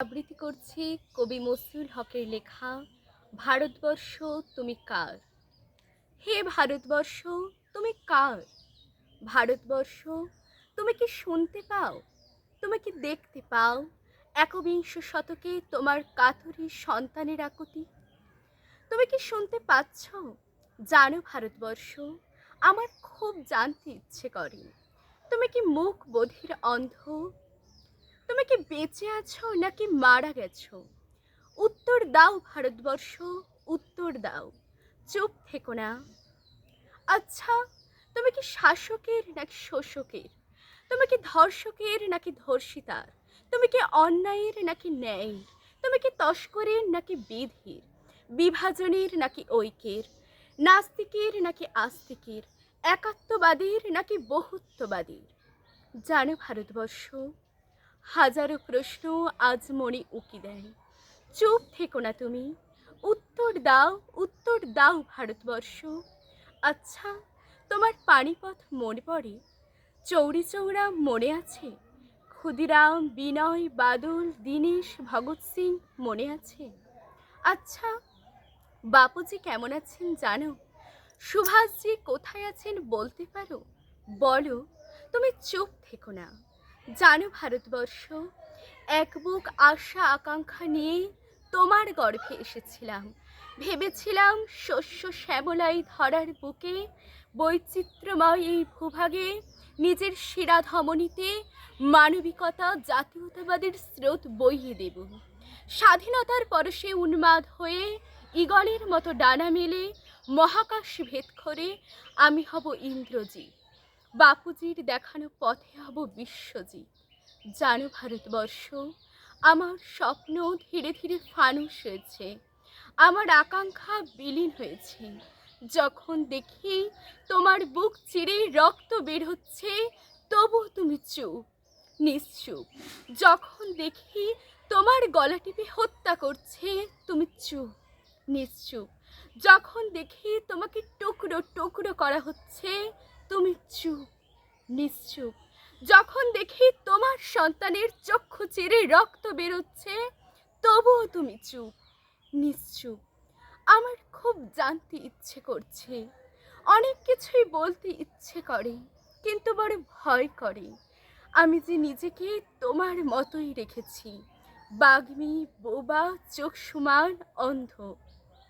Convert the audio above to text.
আবৃত্তি করছি কবি মসিউল হকের লেখা ভারতবর্ষ তুমি কার। হে ভারতবর্ষ তুমি কার। ভারতবর্ষ তুমি কি শুনতে পাও, তুমি কি দেখতে পাও একবিংশ শতকে তোমার কাতরী সন্তানের আকুতি? তুমি কি শুনতে পাচ্ছ? জানো ভারতবর্ষ, আমার খুব জানতে ইচ্ছে করে, তুমি কি মুখ বধির অন্ধ? তুমি কি বেঁচে আছো নাকি মারা গেছো? উত্তর দাও ভারতবর্ষ, উত্তর দাও, চুপ থেকো না। আচ্ছা, তুমি কি শাসকের নাকি শোষকের? তুমি কি ধর্ষকের নাকি ধর্ষিতার? তুমি কি অন্যায়ের নাকি ন্যায়ের? তুমি কি তস্করের নাকি বিধির? বিভাজনের নাকি ঐক্যের? নাস্তিকের নাকি আস্তিকের? একাত্মবাদীর নাকি বহুত্ববাদীর? জানো ভারতবর্ষ, হাজারো প্রশ্ন আজ মনে উকি দেয়, চুপ থেকো না তুমি, উত্তর দাও, উত্তর দাও ভারতবর্ষ। আচ্ছা, তোমার পানিপথ মনে পড়ে? চৌরি চৌরা মনে আছে? ক্ষুদিরাম, বিনয়, বাদল, দীনেশ, ভগৎ সিং মনে আছে? আচ্ছা, বাপুজি কেমন আছেন জানো? সুভাষজি কোথায় আছেন বলতে পারো? বলো, তুমি চুপ থেকো না। জানো ভারতবর্ষ, এক বুক আশা আকাঙ্ক্ষা নিয়ে তোমার গর্ভে এসেছিলাম। ভেবেছিলাম শস্য শ্যামলাই ধরার বুকে, বৈচিত্র্যময় এই ভূভাগে নিজের শিরা ধমনীতে মানবিকতা জাতীয়তাবাদের স্রোত বইয়ে দেব। স্বাধীনতার পরশে উন্মাদ হয়ে ঈগলের মতো ডানা মেলে মহাকাশ ভেদ করে আমি হব ইন্দ্রজিৎ, বাপুজির দেখানো পথে হব বিশ্বজিৎ। জানো ভারতবর্ষ, আমার স্বপ্ন ধীরে ধীরে ফানুস হয়েছে, আমার আকাঙ্ক্ষা বিলীন হয়েছে। যখন দেখি তোমার বুক চিরে রক্ত বের হচ্ছে, তবু তুমি চুপ, নিশ্চুপ। যখন দেখি তোমার গলা টিপে হত্যা করছে, তুমি চুপ, নিশ্চুপ। যখন দেখি তোমাকে টুকরো টুকরো করা হচ্ছে, তুমি চুপ, নিশ্চুপ। যখন দেখি তোমার সন্তানের চক্ষু চিরে রক্ত বেরোচ্ছে, তবুও তুমি চুপ, নিশ্চুপ। আমার খুব জানতে ইচ্ছে করছে, অনেক কিছুই বলতে ইচ্ছে করে, কিন্তু বড় ভয় করে। আমি যে নিজেকে তোমার মতোই রেখেছি, বাগ্মী, বোবা, চোখ সমান, অন্ধ।